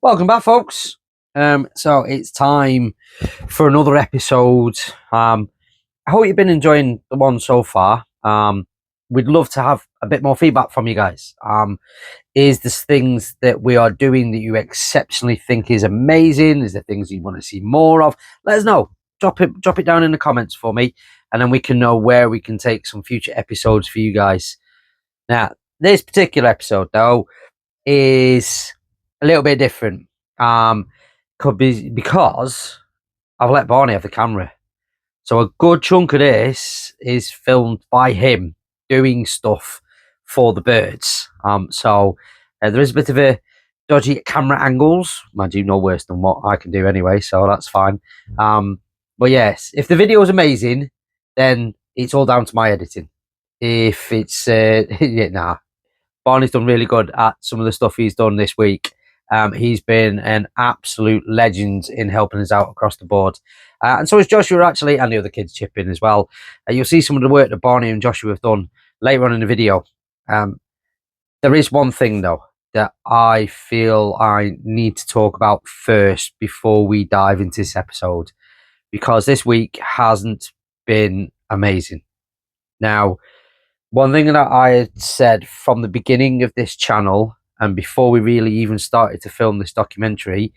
Welcome back, folks. So it's time for another episode. I hope you've been enjoying the one so far. We'd love to have a bit more feedback from you guys. Is there things that we are doing that you exceptionally think is amazing? Is there things you want to see more of? Let us know. Drop it down in the comments for me, and then we can know where we can take some future episodes for you guys. Now, this particular episode, though, is a little bit different. Could be because I've let Barney have the camera. So a good chunk of this is filmed by him doing stuff for the birds. So there is a bit of a dodgy camera angles. Mind you, no worse than what I can do anyway, so that's fine. But yes, if the video is amazing, then it's all down to my editing. If it's Barney's done really good at some of the stuff he's done this week. He's been an absolute legend in helping us out across the board. And so is Joshua, actually, and the other kids chip in as well. You'll see some of the work that Barney and Joshua have done later on in the video. There is one thing, though, that I feel I need to talk about first before we dive into this episode, because this week hasn't been amazing. Now, one thing that I had said from the beginning of this channel, and before we really even started to film this documentary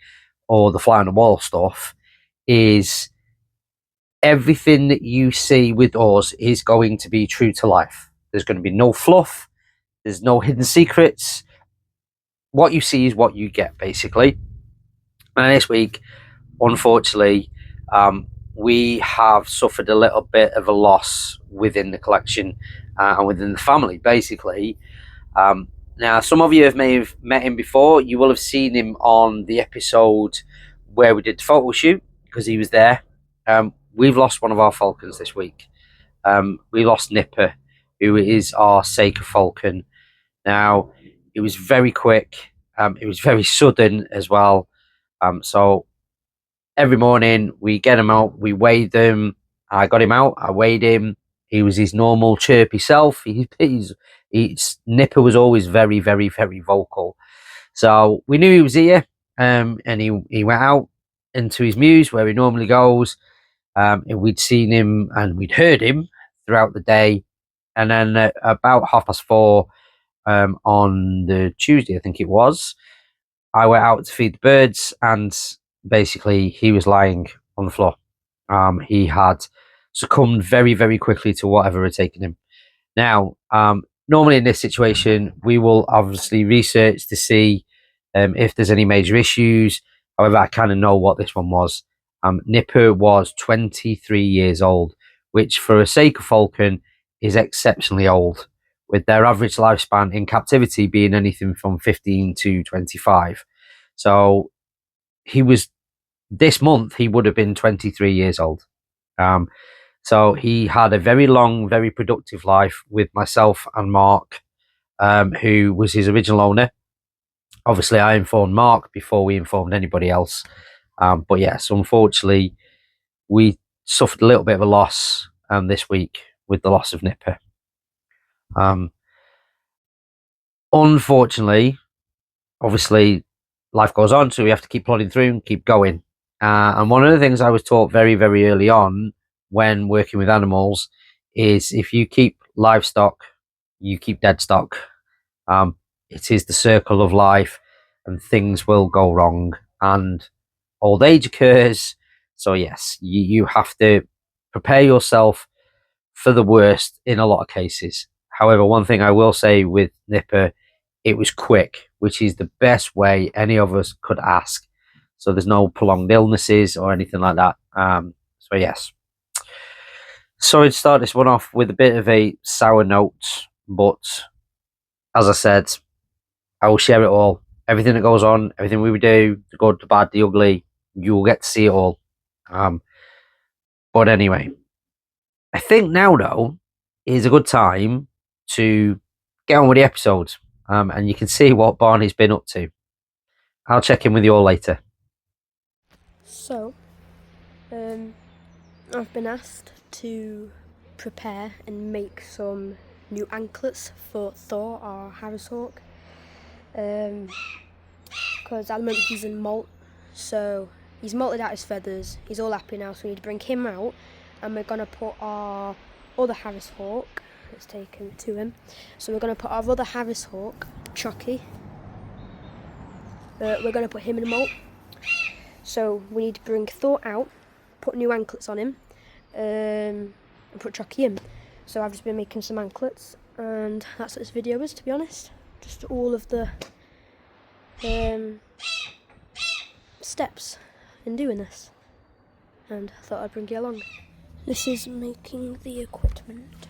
or the fly on the wall stuff, is everything that you see with us is going to be true to life. There's going to be no fluff. There's no hidden secrets. What you see is what you get, basically. And this week, unfortunately, we have suffered a little bit of a loss within the collection and within the family, basically. Now, some of you may have met him before. You will have seen him on the episode where we did the photo shoot, because he was there. We've lost one of our falcons this week. We lost Nipper, who is our Saker falcon. Now, it was very quick. It was very sudden as well. So every morning we get him out, we weighed him. I got him out, I weighed him. He was his normal chirpy self. Nipper was always very, very, very vocal. So we knew he was here, and he went out into his mews where he normally goes. And we'd seen him and we'd heard him throughout the day. And then about 4:30 on the Tuesday, I think it was, I went out to feed the birds, and basically he was lying on the floor. He had succumbed very, very quickly to whatever had taken him. Now, normally in this situation, we will obviously research to see if there's any major issues. However, I kind of know what this one was. Nipper was 23 years old, which for a Saker falcon is exceptionally old, with their average lifespan in captivity being anything from 15 to 25. So this month, he would have been 23 years old. So he had a very long, very productive life with myself and Mark, who was his original owner. Obviously, I informed Mark before we informed anybody else. But yes, unfortunately, we suffered a little bit of a loss this week with the loss of Nipper. Unfortunately, obviously, life goes on, so we have to keep plodding through and keep going. And one of the things I was taught very, very early on when working with animals is if you keep livestock, you keep dead stock. It is the circle of life, and things will go wrong, and old age occurs. So yes, you have to prepare yourself for the worst in a lot of cases. However, one thing I will say with Nipper, it was quick, which is the best way any of us could ask. So there's no prolonged illnesses or anything like that. So yes. Sorry to start this one off with a bit of a sour note, but as I said, I will share it all. Everything that goes on, everything we do, the good, the bad, the ugly, you will get to see it all. But anyway, I think now, though, is a good time to get on with the episode. And you can see what Barney's been up to. I'll check in with you all later. So, I've been asked to prepare and make some new anklets for Thor, our Harris hawk. Because at the moment he's in molt, so he's molted out his feathers, he's all happy now, so we need to bring him out, and we're going to put our other Harris hawk, let's take him to him, so we're going to put our other Harris hawk, Chucky, we're going to put him in a molt. So we need to bring Thor out, put new anklets on him, and put Chucky in. So I've just been making some anklets, and that's what this video is, to be honest. Just all of the steps in doing this, and I thought I'd bring you along. This is making the equipment.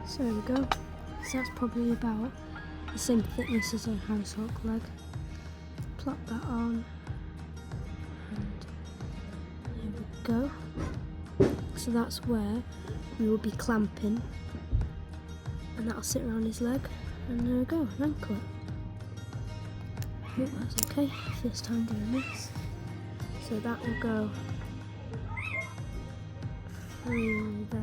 So there we go. So that's probably about the same thickness as a Harris hawk leg. Plop that on, and there we go. So that's where we will be clamping, and that'll sit around his leg, and there we go, an anklet. Hope that's okay, first time doing this. So that will go through there,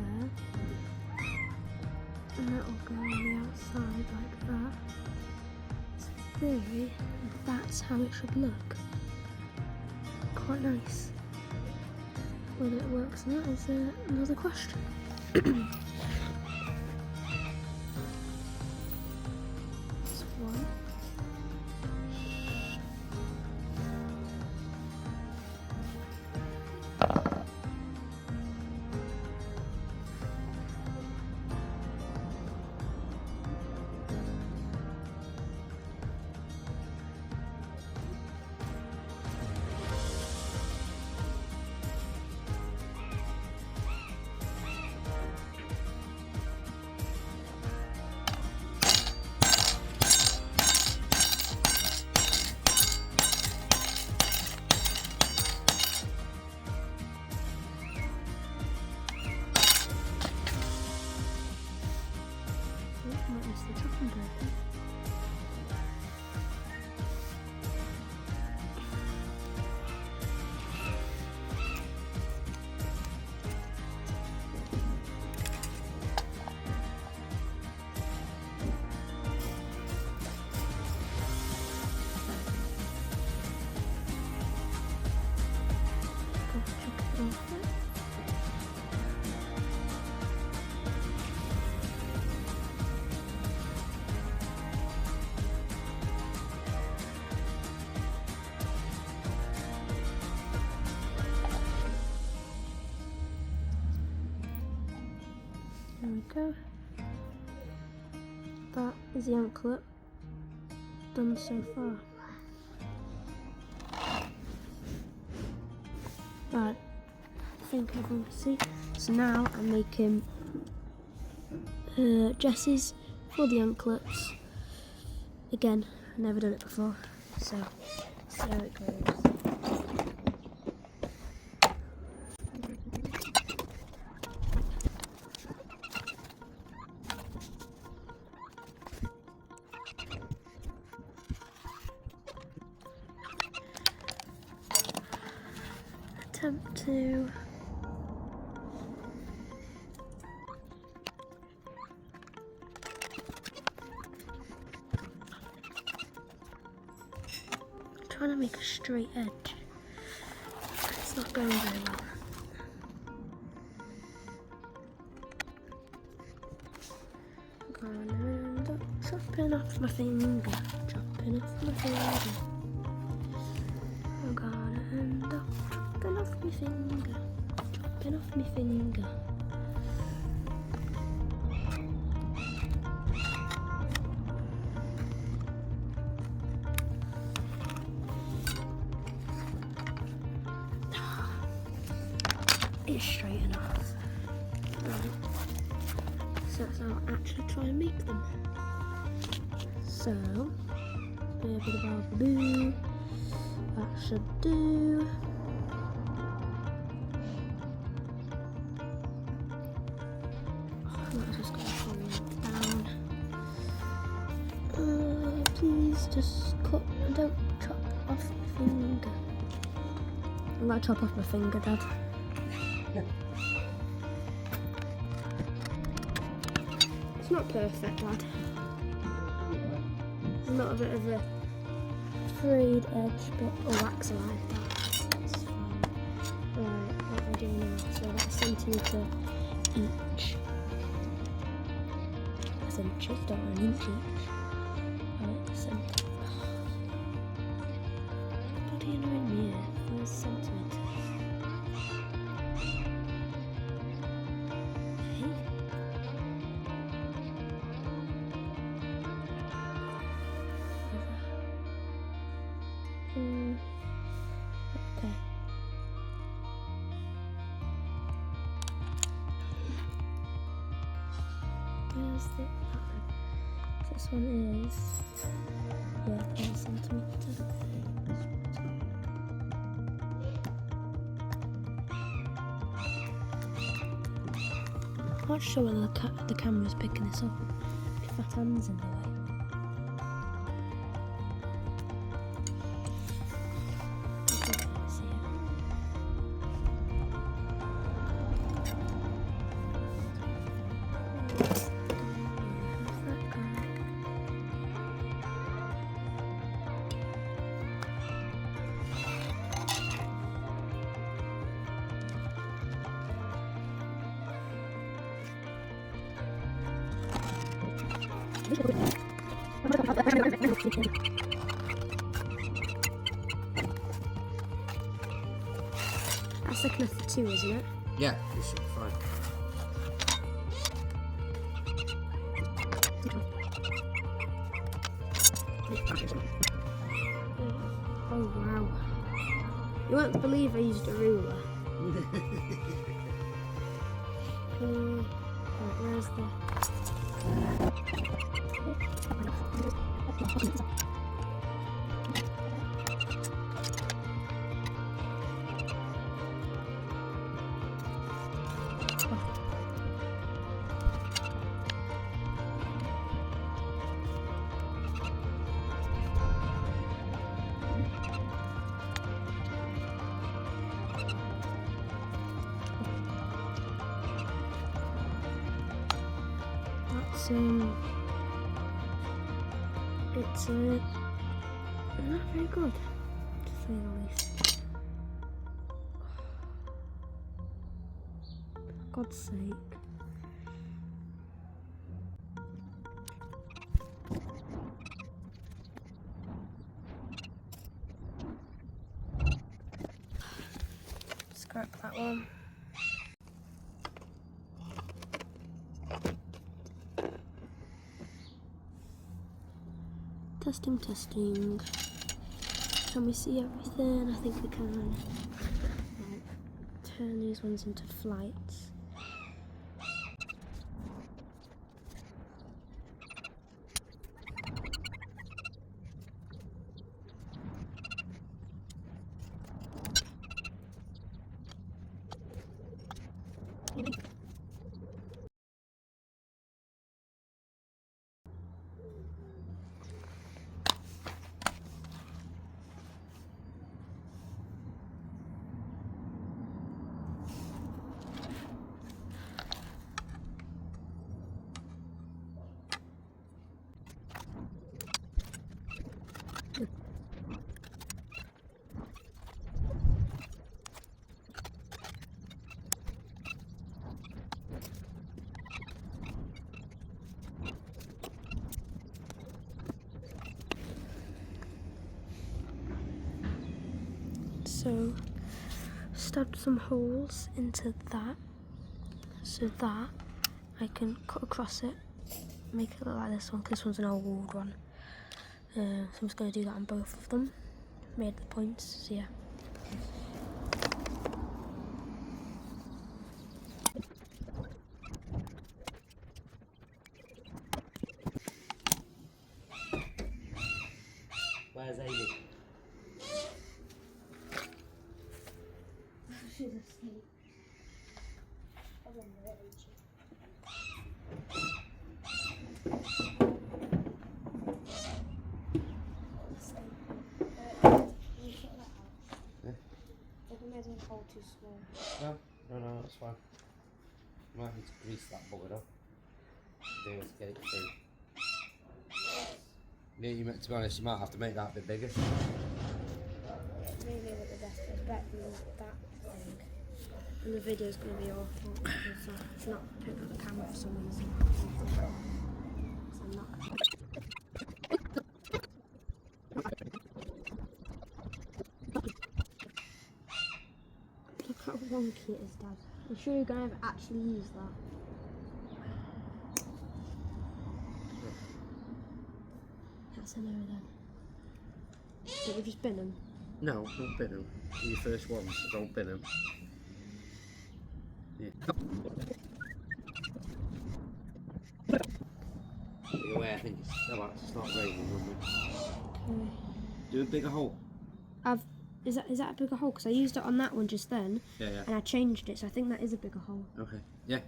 and that will go on the outside like that. So in theory, that's how it should look. Quite nice. Whether it works or not is another question. That's one. Might miss the top and broken. There we go. That is the anklet done so far. But I think everyone can see. So now I'm making jesses for the anklets. Again, I've never done it before, so see how it goes. attempt to trying to make a straight edge. It's not going very well. Gonna end up chopping off my finger, chopping off my finger. I'm gonna end up chopping off my finger, chopping off my finger. It's straight enough. Right. So I'll actually try and make them. So, boo. That should do. I'm just going to hold it down. Please just cut and don't chop off my finger. I'm going to chop off my finger, Dad. It's not perfect, Dad. It's not a bit of a frayed edge, but wax like that. That's fine. Right, what we're doing now, so about a centimetre each. That's inches, don't want an inch each. Right, a centimetre. Bloody annoying me here. Where's centimetres? Okay. Where's the pattern? This one is 1 centimetre. I'm not sure whether the camera's picking this up. If my hand's in the way. That's thick enough for 2, isn't it? Yeah, this should be fine. Oh wow. You won't believe I used a ruler. Right, where's the... It's not very good, to say the least. For God's sake. Scrap that one. Testing, testing. Can we see everything? I think we can. Right. Turn these ones into flights. So stabbed some holes into that so that I can cut across it, make it look like this one, because this one's an old one. So I'm just going to do that on both of them. Made the points, so yeah. Where's Amy? She's asleep. Hole too small. No, that's fine. Might need to grease that bugger up. Do it to get it through. Yeah, to be honest, you might have to make that a bit bigger. Maybe with the best is better than that thing. And the video's going to be awful because it's not picking up the camera for some reason. So I'm not. Look how wonky it is, Dad. You sure you're going to ever actually use that? That's a no then. So we just bin them? No, don't bin them. Your first ones, don't bin them. Yeah. Be aware, I think it's not raining, will we? Okay. Do a bigger hole. Is that a bigger hole? Because I used it on that one just then. Yeah. And I changed it, so I think that is a bigger hole. Okay. Yeah.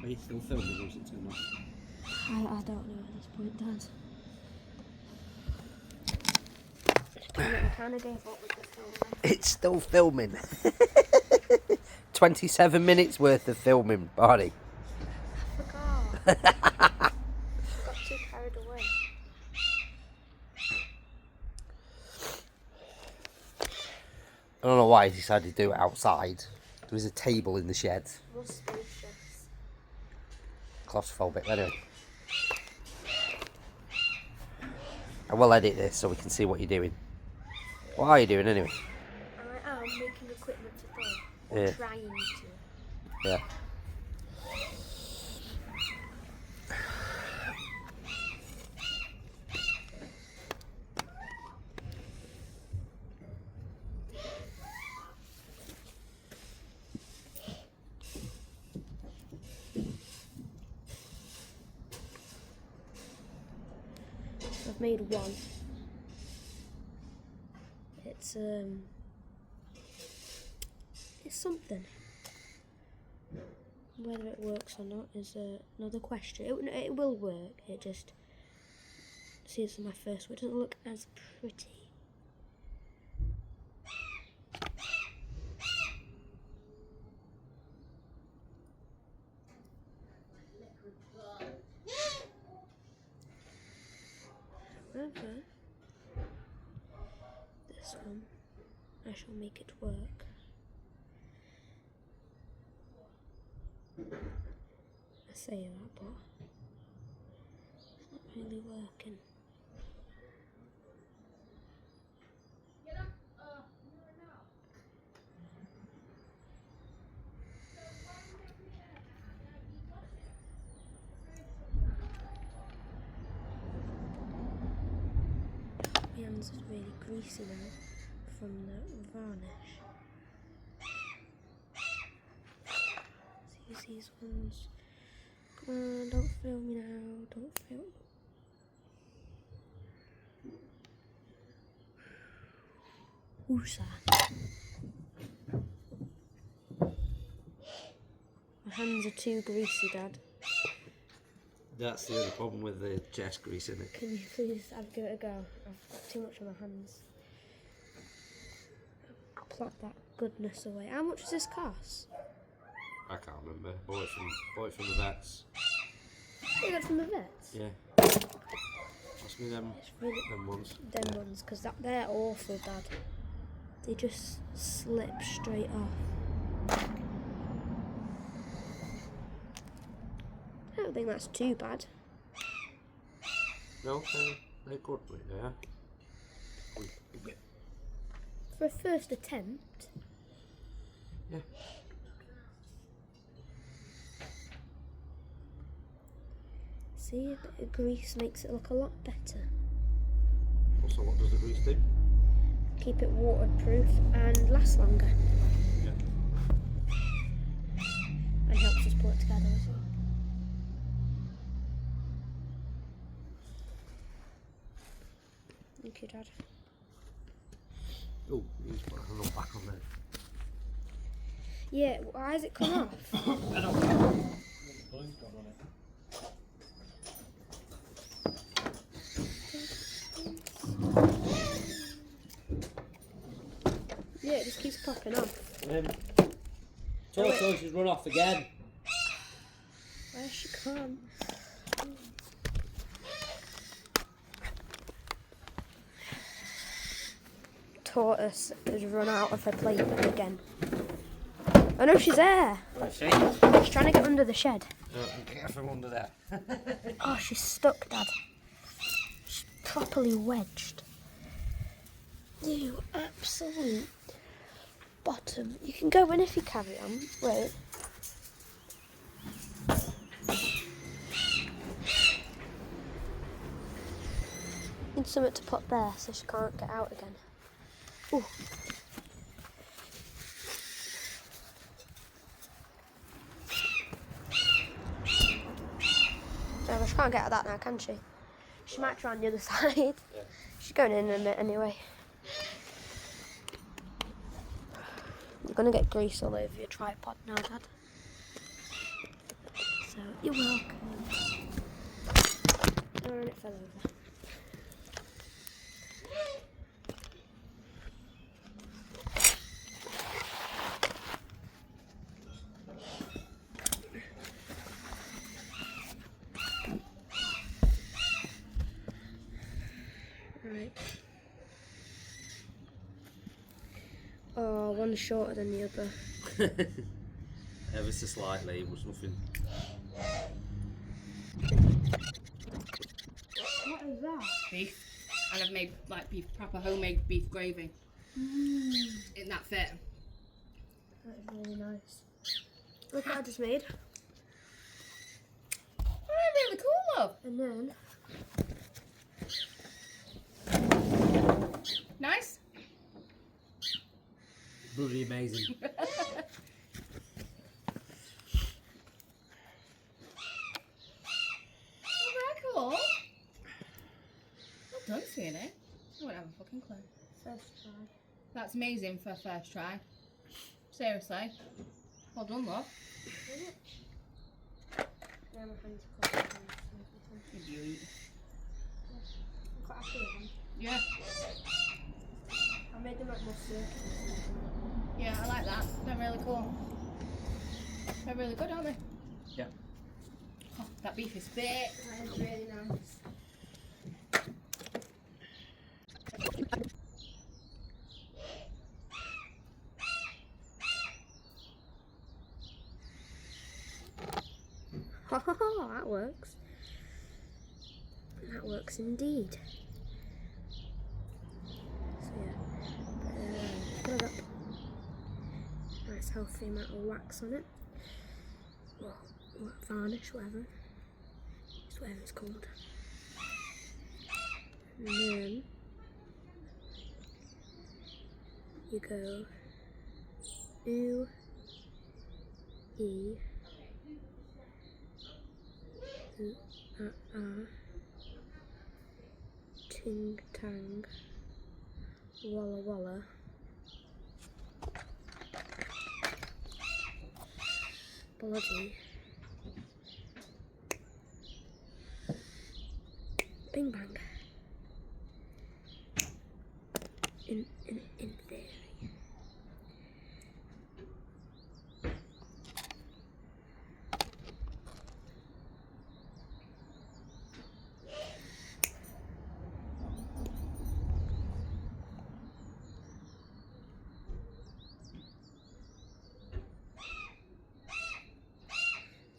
Are you still filming or is it turned off? I don't know at this point, Dad. I kind of gave up with the filming. It's still filming. 27 minutes worth of filming, Barney. I forgot. Got too carried away. I don't know why he decided to do it outside. There was a table in the shed. More spacious. Claustrophobic, anyway. I will edit this so we can see what you're doing. What are you doing anyway? I am making equipment to throw. Yeah. Trying to. Yeah. I've made one. It's something. Whether it works or not is another question. It will work. It just, see, this is my first one. It doesn't look as pretty. However, this one, I shall make it work. I say that, but it's not really working. My hands are really greasy now from the varnish. Let's use these ones. Come on, don't film me now, don't film. Woosa. My hands are too greasy, Dad. That's the only problem with the chest grease, isn't it? Can you please give it a go? I've got too much on my hands. Plop that goodness away. How much does this cost? I can't remember. Bought it from the vets. You got it from the vets? Yeah. Ask me them ones. Them ones, because they're awful, Dad. They just slip straight off. I don't think that's too bad. No, They're good with yeah. For a first attempt. Yeah. See, a bit of grease makes it look a lot better. Also, what does the grease do? Keep it waterproof and last longer. Yeah. And helps us pull it together as well. Thank you, Dad. Oh, he's put a handle back on there. Yeah, why has it come off? I don't know. The glue's gone on it. Yeah, it just keeps popping off. Toto should run off again. Where's she gone? Tortoise has run out of her playpen again. Oh no, she's there. She's She's trying to get under the shed. get from under there. Oh, she's stuck, Dad. She's properly wedged. You absolute bottom. You can go in if you carry on. Wait. Need something to put there so she can't get out again. Ooh. No, she can't get out of that now, can she? She might try on the other side. Yeah. She's going in a minute anyway. You're going to get grease all over your tripod now, Dad. So, you're welcome. Oh, and it fell over. Right. Oh, one's shorter than the other. Ever so slightly, it was nothing. What is that? Beef. And I've made like beef, proper homemade beef gravy. Isn't that fit? That is really nice. Look what I just made. Oh, really cool, love. And then Nice. Bloody amazing. Oh, very cool. Well done, sweetie. I won't have a fucking clue. first try. That's amazing for a first try. Seriously. Well done, love. Yeah, my hands are covered. You beauty. I'm quite happy with them. Yeah. I made them like more circular. Yeah, I like that. They're really cool. They're really good, aren't they? Yeah. Oh, that beef is thick. That is really nice. Oh, that works. That works indeed. So yeah, put it up. Nice healthy amount of wax on it. Or varnish, whatever. It's whatever it's called. And then you go ooh, ting tang, walla walla. Bloody. Bing bang. In theory.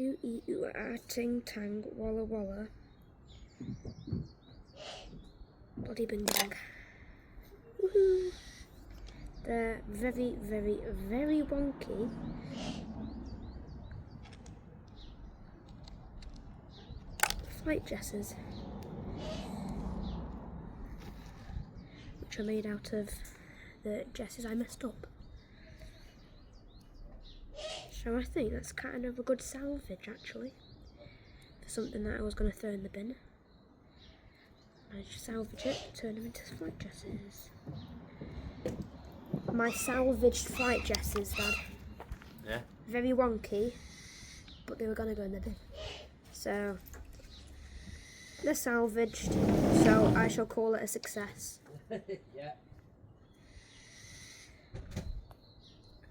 Ooh ee ooh ah ting tang walla walla. bloody bin bag. Woohoo! They're very, very, very wonky. Flight dresses, which are made out of the dresses I messed up. So I think that's kind of a good salvage actually, for something that I was going to throw in the bin. I just salvage it, turn them into flight dresses. My salvaged flight dresses, Dad. Yeah. Very wonky, but they were going to go in the bin. So they're salvaged, so I shall call it a success. Yeah.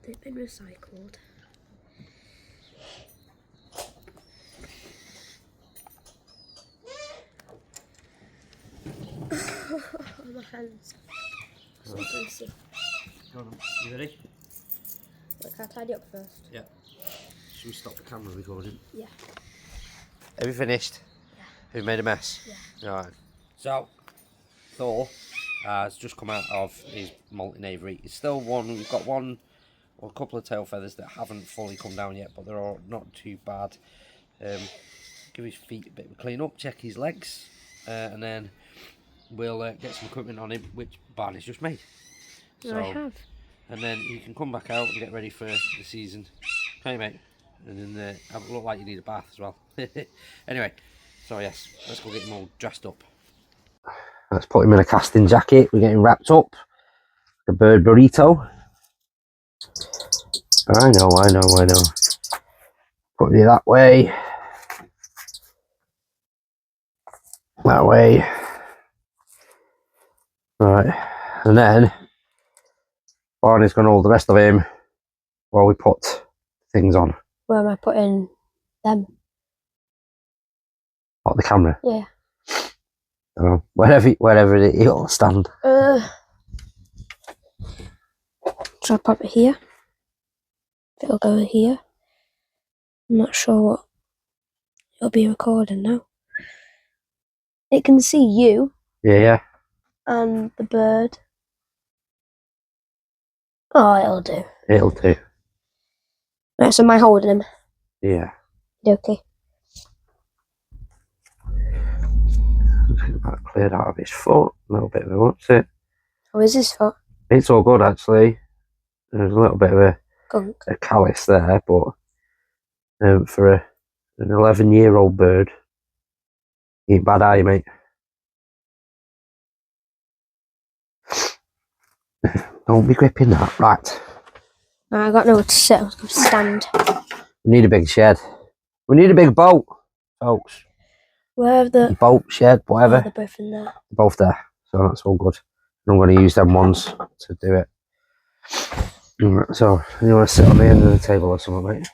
They've been recycled. Oh, my hands. So greasy. You ready? Wait, can I tidy up first? Yeah. Should we stop the camera recording? Yeah. Have you finished? Yeah. Have you made a mess? Yeah. Right. So, Thor has just come out of his molten aviary. He's still we've got one or a couple of tail feathers that haven't fully come down yet, but they're all not too bad. Give his feet a bit of a clean up, check his legs, and then we'll get some equipment on him, which Barney's just made. So, I have. And then you can come back out and get ready for the season. Okay, mate? And then have it look like you need a bath as well. Anyway, so yes, let's go get him all dressed up. Let's put him in a casting jacket. We're getting wrapped up. The bird burrito. I know. Put it that way. That way. Right. And then Barney's going to hold the rest of him while we put things on. Where am I putting them? What, the camera? Yeah. Wherever it'll stand. Shall I pop it here? It'll go here. I'm not sure what it'll be recording now. It can see you. Yeah. And the bird. Oh, it'll do. It'll do. Right, so am I holding him? Yeah. Okay. That cleared out of his foot a little bit of it, what's it? How is his foot? It's all good actually. There's a little bit of Gunk. a callus there, but for an 11-year-old bird, you ain't bad, are you, mate? Don't be gripping that. Right. No, I got nowhere to sit. I was going to stand. We need a big shed. We need a big boat, folks. Where are the Boat, shed, whatever. Oh, they're both in there. They're both there, so that's all good. I'm going to use them ones to do it. So, you want to sit on the end of the table or something, mate?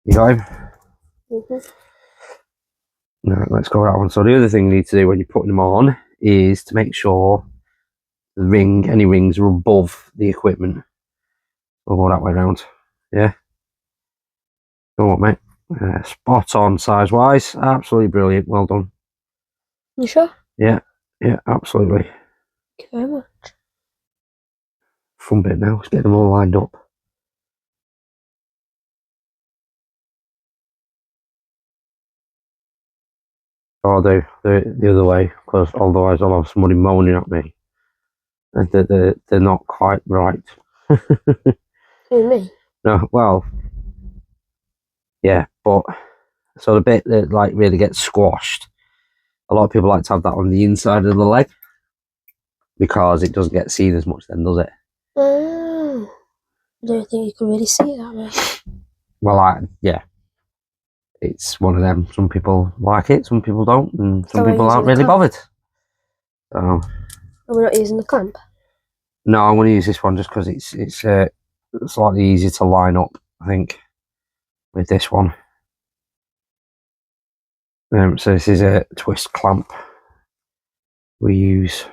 You got him? Right, let's go that one. So the other thing you need to do when you're putting them on is to make sure any rings are above the equipment. We'll go that way around. Yeah. Go on, mate. Spot on size wise. Absolutely brilliant. Well done. You sure? Yeah, absolutely. Thank you very much. Fun bit now. Let's get them all lined up. Or do the other way, because otherwise I'll have somebody moaning at me. And they're not quite right. Who, me? No, well, yeah, but so the bit that like really gets squashed, a lot of people like to have that on the inside of the leg because it doesn't get seen as much then, does it? Oh, I don't think you can really see it that way. Well, yeah, it's one of them. Some people like it, some people don't, and some people aren't really bothered. So, are we not using the clamp? No, I'm going to use this one just because it's slightly easier to line up, I think, with this one. So this is a twist clamp we use.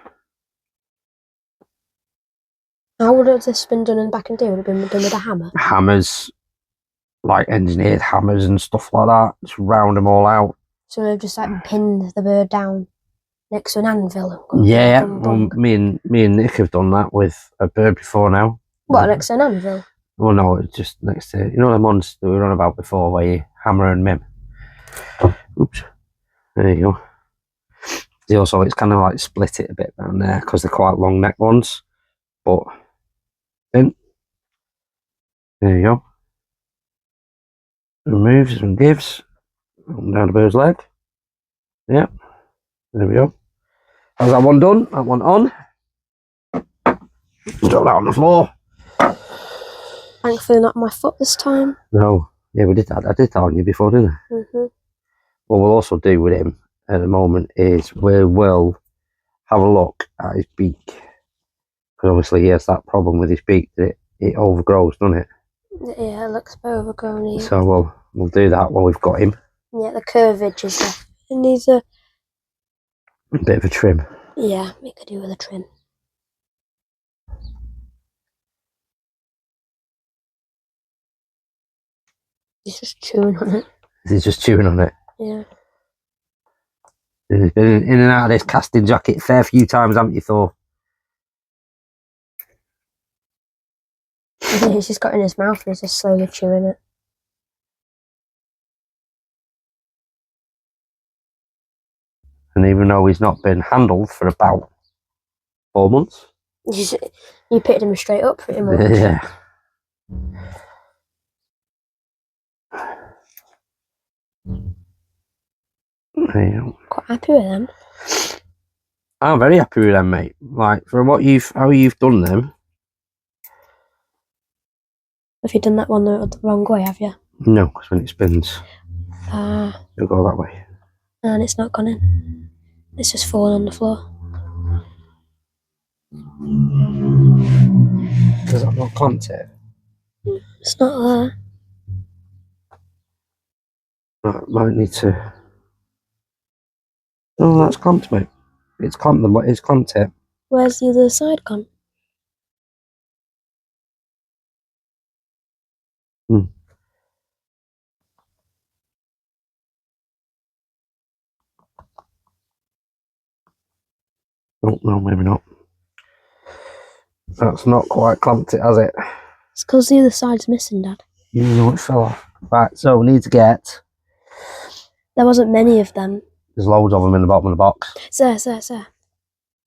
How would have this been done in the back in the day? Would it have been done with a hammer? Hammers, like engineered hammers and stuff like that. Just round them all out. So they've just like pinned the bird down next to an anvil. And Yeah, bong, well, bong. me and Nick have done that with a bird before now. What, next to an anvil? Well, no, it's just next to, you know, the ones that we were on about before where you hammer and mim. Oops. There you go. See, also, it's kind of like split it a bit down there because they're quite long neck ones. But then, there you go. Removes and gives. Up and down the bird's leg. Yep. There we go. How's that one done? That one on. Drop that on the floor. Thankfully not my foot this time. No. Yeah, we did that. I did that on you before, didn't I? What we'll also do with him at the moment is we will have a look at his beak. Because obviously he has that problem with his beak that it overgrows, doesn't it? Yeah, it looks a bit overgrown here. So we'll do that while we've got him. Yeah, the curvage is there. It needs a bit of a trim. Yeah, we could do with a trim. He's just chewing on it. He's just chewing on it. Yeah. He's been in and out of this casting jacket a fair few times, haven't you, Thor? Yeah, he's just got it in his mouth and he's just slowly chewing it. And even though he's not been handled for about 4 months. You picked him straight up pretty much. Yeah. There you go. Quite happy with them. I'm very happy with them, mate. Like, for how you've done them. Have you done that one the wrong way, have you? No, because when it spins, it'll go that way. And it's not gone in. It's just fallen on the floor. Does that not clamped it? It's not there. Might need to. Oh, that's clamped, mate. It's clamped it. Where's the other side gone? Oh, no, maybe not. That's not quite clamped it, has it? It's because the other side's missing, Dad. You know it fell off. Right, so we need to get. There wasn't many of them. There's loads of them in the bottom of the box. Sir.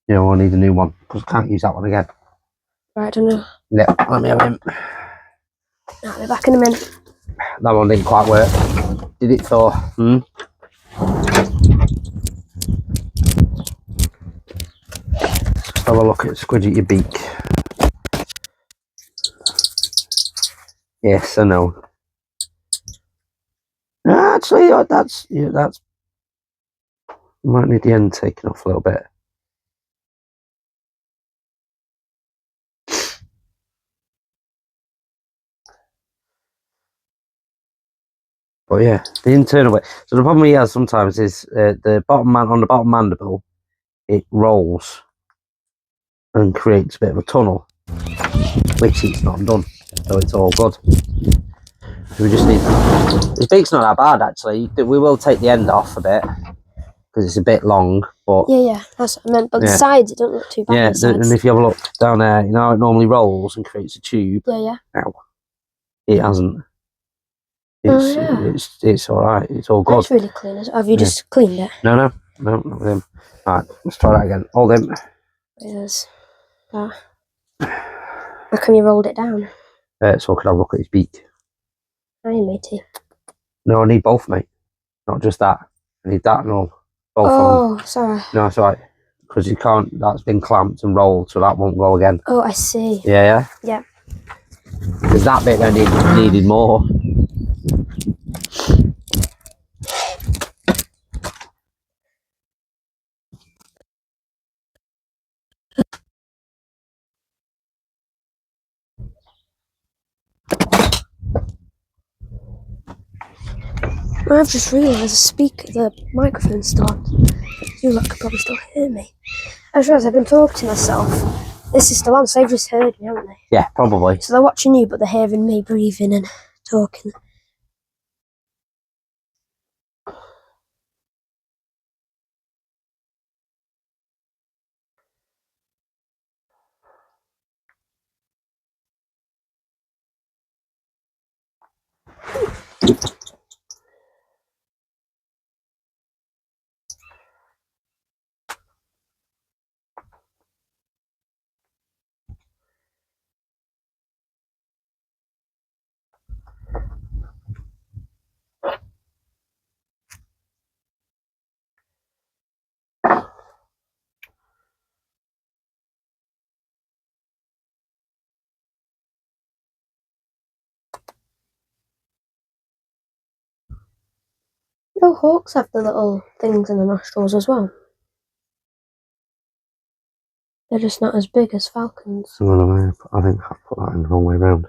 Yeah, we'll need a new one because I can't use that one again. Right, I don't know. Yeah, let me have him. I'll be back in a minute. That one didn't quite work. Did it, Thor? Let's have a look at squidgy your beak. Yes, I know. Actually, that's. Might need the end taken off a little bit. But yeah, the internal way. So the problem he has sometimes is the bottom mandible, it rolls and creates a bit of a tunnel, which it's not done. So it's all good. So we just need. His beak's not that bad actually. We will take the end off a bit because it's a bit long. But yeah, that's what I meant. But the sides, it don't look too bad. Yeah, and if you have a look down there, you know how it normally rolls and creates a tube. Yeah. Ow. It hasn't. It's all right. It's all good. It's really clean. Have you just cleaned it? No, not with him. All right, let's try that again. Hold him. Yes. How come you rolled it down? So I could have a look at his beak. Hi, matey. No, I need both, mate. Not just that. I need that and all. Both of them. Sorry. No, it's all right. Because you can't. That's been clamped and rolled, so that won't go again. Oh, I see. Yeah. Because that bit then needed more. I've just realised the microphone's still on. You lot could probably still hear me. I just realised I've been talking to myself. This is still on, so they've just heard me, haven't they? Yeah, probably. So they're watching you, but they're hearing me breathing and talking. No, hawks have the little things in the nostrils as well. They're just not as big as falcons. Well, I think I've put that in the wrong way round.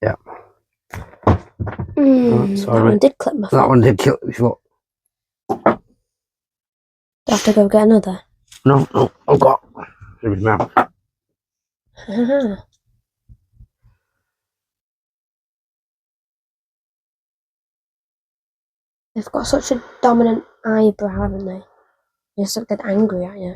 Yeah. That one did clip my foot. That one did kill my foot. Do I have to go get another? No, I've got it in my mouth. They've got such a dominant eyebrow, haven't they? They just get angry at you.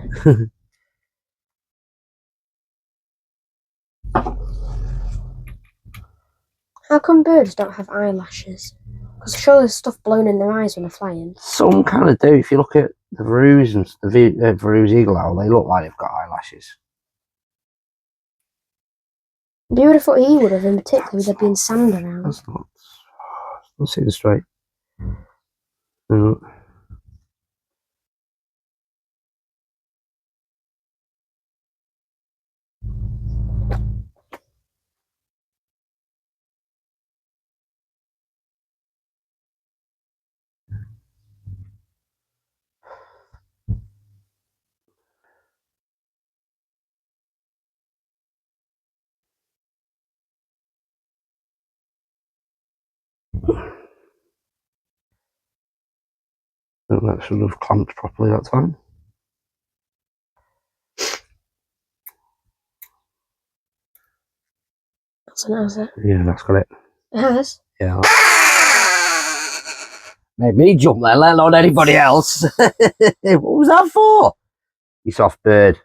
How come birds don't have eyelashes? Because surely there's stuff blown in their eyes when they're flying. Some kind of do. If you look at the Veroos and the Veroos eagle owl, they look like they've got eyelashes. You would have thought he would have, in particular, with there being sand around. That's not sitting straight. No. That should have clamped properly that time. Has it? Yeah, that's got it. It has? Yeah. Made me jump there, let alone anybody else. What was that for? You soft bird.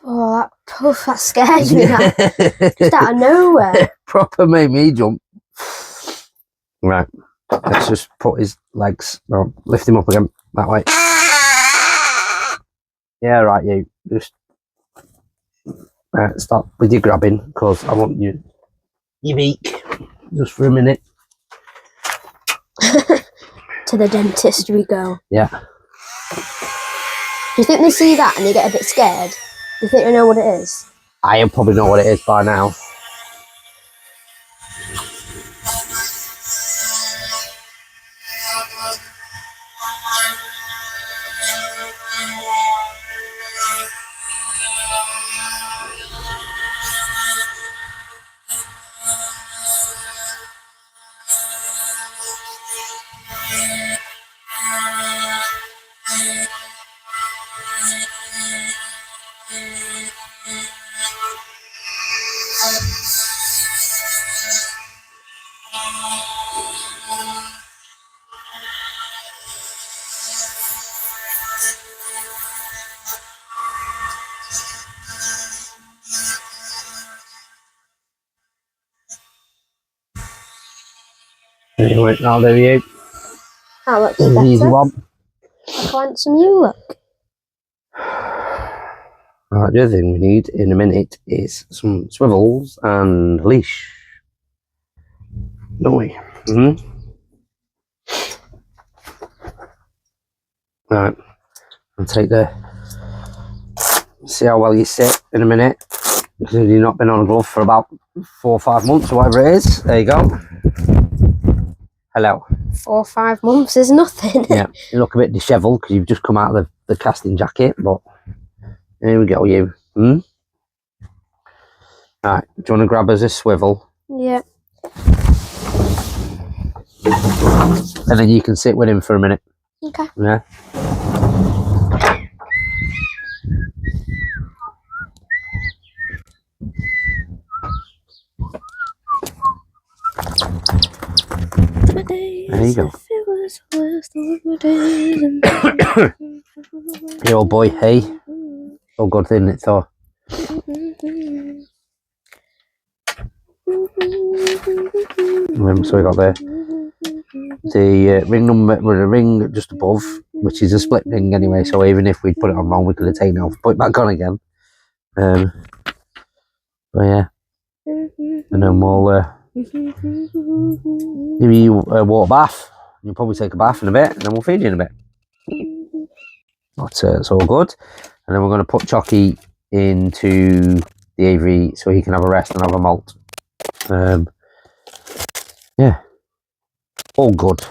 Oh, that scared me. Just out of nowhere. Proper made me jump. Right. Let's just put his legs. No, lift him up again. That way. Yeah, right, you. Just stop with your grabbing, because I want your beak. Just for a minute. To the dentist we go. Yeah. Do you think they see that and they get a bit scared? Do you think they know what it is? I probably know what it is by now. Anyway, I'll do you. That looks An easy better. one. Look how handsome you look. Right, the other thing we need in a minute is some swivels and a leash. Don't we? Right. I'll take see how well you sit in a minute. Because you've not been on a glove for about 4 or 5 months or whatever it is. There you go. Hello. 4 or 5 months is nothing. Yeah, you look a bit dishevelled because you've just come out of the casting jacket, but here we go, you. Right, do you want to grab us a swivel? Yeah. And then you can sit with him for a minute. Okay. Yeah. There you go. Hey, old boy, hey. Oh, good, isn't it, Thor? So we got the ring number with a ring just above, which is a split ring anyway. So even if we'd put it on wrong, we could have taken it off, put it back on again. But yeah, and then we'll give you a water bath. You'll probably take a bath in a bit, and then we'll feed you in a bit. But it's all good. And then we're going to put Chucky into the aviary so he can have a rest and have a malt. Yeah, all good.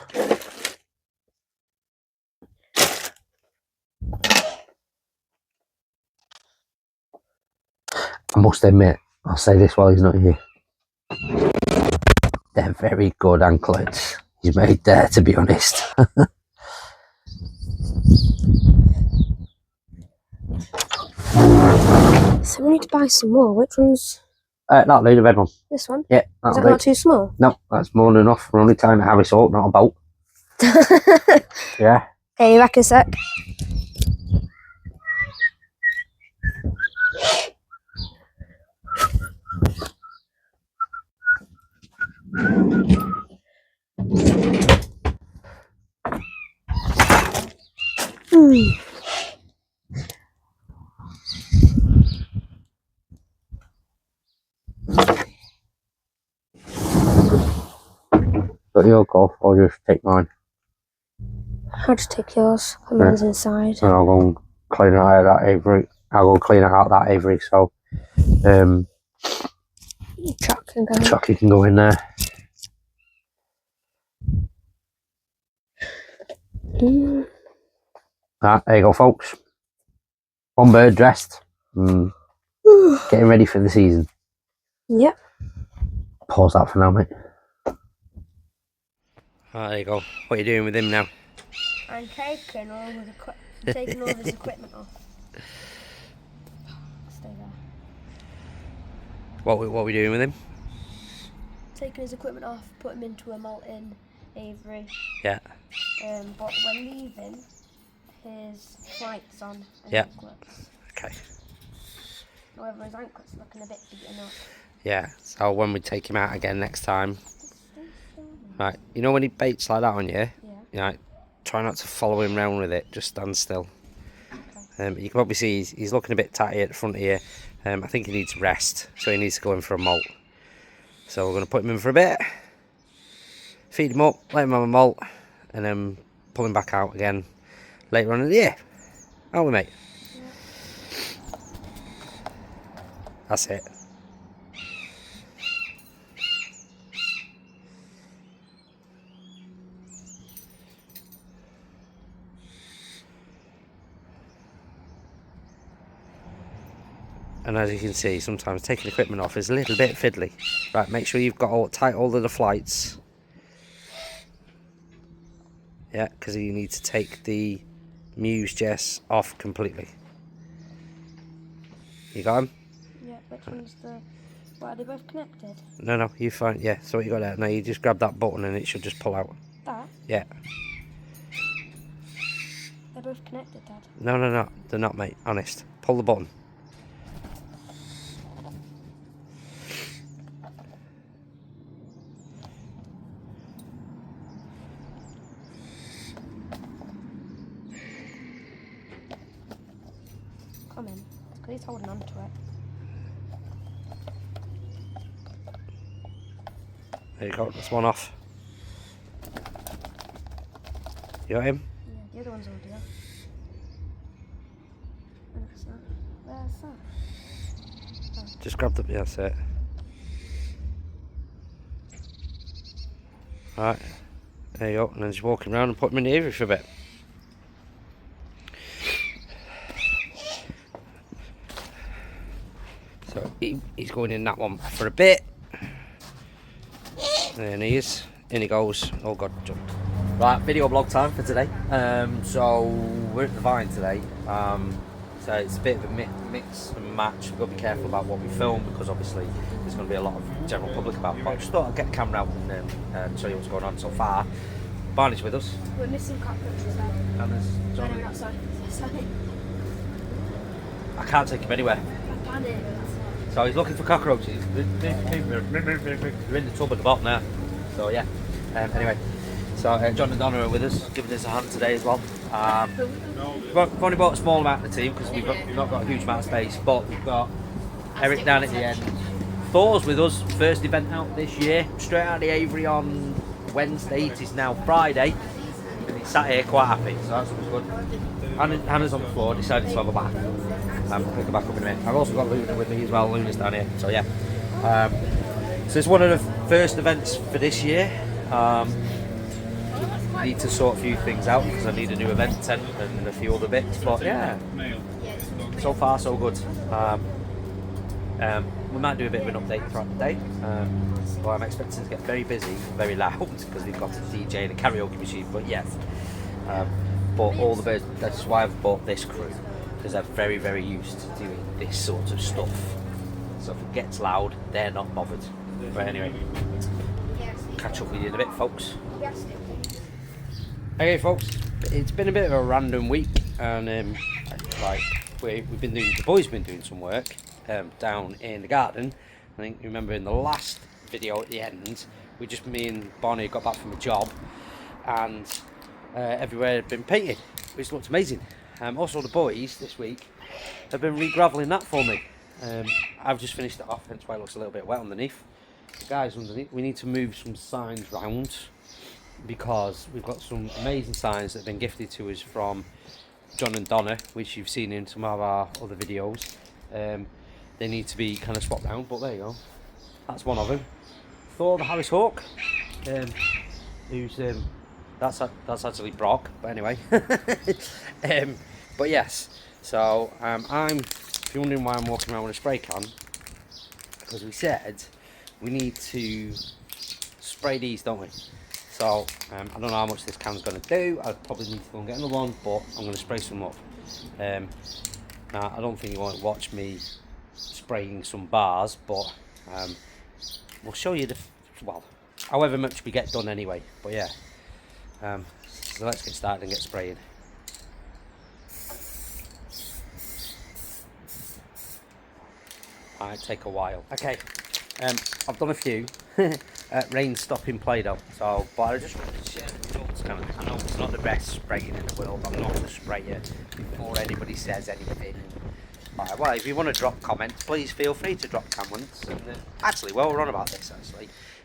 I must admit, I'll say this while he's not here. They're very good anklets he's made there, to be honest. So we need to buy some more. Which one's That'll do, the red one. this one? Yeah, Is that'll that do. not too small? No, that's more than enough. We're only tying a Harris up, not a bolt. Yeah. Hey, you back a sec? Got your golf, I'll just take mine. I'll just take yours. Mine's inside. And I'll go and clean it out of that aviary. I'll go and clean it out of that aviary, so Chucky can go in there. Right, there you go, folks. One bird dressed. Getting ready for the season. Yep. Pause that for now, mate. Right, there you go. What are you doing with him now? I'm taking all his equipment off. Stay there. What are we doing with him? Taking his equipment off, put him into a molten aviary. Yeah. But when leaving, his flight's on and Yeah. anklets. Okay. However, his anklets are looking a bit beaten up. Yeah, so when we take him out again next time, right, you know when he baits like that on you? Yeah. Try not to follow him round with it, just stand still. Okay. You can probably see he's looking a bit tatty at the front here. I think he needs rest, so he needs to go in for a molt. So we're going to put him in for a bit, feed him up, let him have a molt, and then pull him back out again later on in the year. Aren't we, mate? Yeah. That's it. And as you can see, sometimes taking equipment off is a little bit fiddly. Right, make sure you've got tight all of the flights. Yeah, because you need to take the Muse Jess off completely. You got him? Yeah, which one's the... What, are they both connected? No, you fine. Yeah, so what you got there? Now you just grab that button and it should just pull out. That? Yeah. They're both connected, Dad. No, they're not, mate. Honest. Pull the button. Come in. Because he's holding on to it. There you go. That's one off. You got him? Yeah, the other one's already off. Where's that? Where's that? Oh. Just grab the... Yeah, that's it. Right. There you go. And then just walk him around and put him in the aviary for a bit. So he's going in that one for a bit. There he is. In he goes. Oh god, jumped. Right, video blog time for today. So we're at the Vine today. So it's a bit of a mix and match. We've got to be careful about what we film because obviously there's going to be a lot of general public about it. But I just thought I'd get the camera out and show you what's going on so far. Barney's with us. We're missing cockroaches there. And there's John. Outside. I can't take him anywhere. I panicked. So he's looking for cockroaches. They're in the tub at the bottom there. So yeah. Anyway, so John and Donna are with us, giving us a hand today as well. We've only bought a small amount of the team because we've not got a huge amount of space, but we've got Eric down at the end. Thor's with us, first event out this year, straight out of the Avery on Wednesday. It is now Friday, and he's sat here quite happy, so that's good. Hannah's on the floor, decided to have a bath. I'll pick her back up in a minute. I've also got Luna with me as well. Luna's down here, so yeah. So it's one of the first events for this year. Need to sort a few things out because I need a new event tent and a few other bits, but yeah, so far so good. We might do a bit of an update throughout the day, but I'm expecting to get very busy, very loud, because we've got a DJ and a karaoke machine, but yes. But all the birds, that's why I've bought this crew, because they're very, very used to doing this sort of stuff. So if it gets loud, they're not bothered. But anyway, catch up with you in a bit, folks. Okay, folks, it's been a bit of a random week, and like we've been doing, the boys have been doing some work down in the garden. I think you remember in the last video at the end, me and Bonnie got back from a job, and everywhere had been painted, which looked amazing. Also, the boys this week have been re-gravelling that for me. I've just finished it off, hence why it looks a little bit wet underneath. The guys underneath, we need to move some signs round because we've got some amazing signs that have been gifted to us from John and Donna, which you've seen in some of our other videos. They need to be kind of swapped round, but there you go. That's one of them. Thor the Harris Hawk, who's that's actually Brock, but anyway. But yes, so if you're wondering why I'm walking around with a spray can, because we said we need to spray these, don't we? So I don't know how much this can's going to do. I probably need to go and get another one, but I'm going to spray some up. Now I don't think you want to watch me spraying some bars, but we'll show you however much we get done anyway. But yeah, so let's get started and get spraying. Might take a while. Okay, I've done a few rain stopping Play-Doh. So, but I just wanted to share the results. I know it's not the best spraying in the world. I'm not going to spray it before anybody says anything. Well, if you want to drop comments, please feel free to drop comments. And actually, while we're on about this,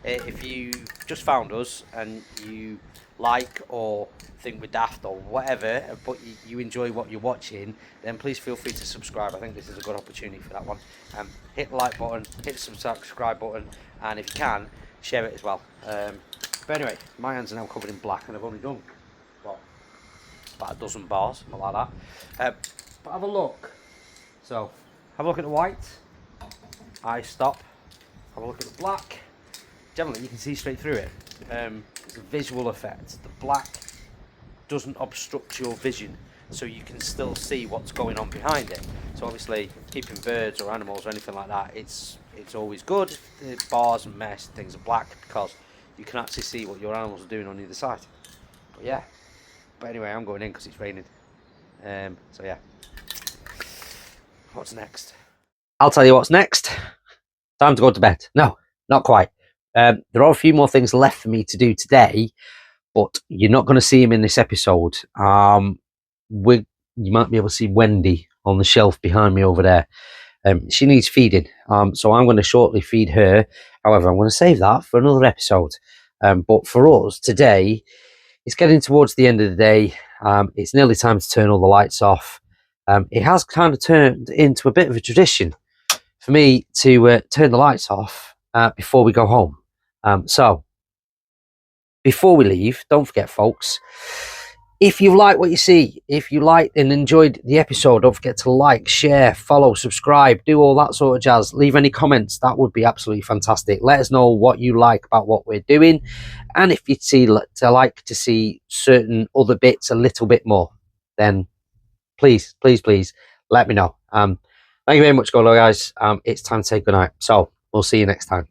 if you just found us and you like or think we're daft or whatever, but you enjoy what you're watching, then please feel free to subscribe. I think this is a good opportunity for that one. Hit the like button, hit the subscribe button, and if you can, share it as well. But anyway, my hands are now covered in black, and I've only done about a dozen bars, something like that. But have a look. So, have a look at the white. I stop. Have a look at the black. Generally, you can see straight through it. It's a visual effect. The black doesn't obstruct your vision, so you can still see what's going on behind it. So obviously, keeping birds or animals or anything like that, it's always good. Bars and mesh things are black because you can actually see what your animals are doing on either side. But yeah. But anyway, I'm going in because it's raining. So yeah. What's next? I'll tell you what's next. Time to go to bed. No, not quite. There are a few more things left for me to do today, but you're not going to see him in this episode. You might be able to see Wendy on the shelf behind me over there. She needs feeding, so I'm going to shortly feed her. However, I'm going to save that for another episode. But for us today, it's getting towards the end of the day. It's nearly time to turn all the lights off. It has kind of turned into a bit of a tradition for me to turn the lights off before we go home. So, before we leave, don't forget, folks, if you like what you see, if you liked and enjoyed the episode, don't forget to like, share, follow, subscribe, do all that sort of jazz. Leave any comments. That would be absolutely fantastic. Let us know what you like about what we're doing. And if you'd like to see certain other bits a little bit more, then please, please, please let me know. Thank you very much, guys. It's time to say goodnight. So we'll see you next time.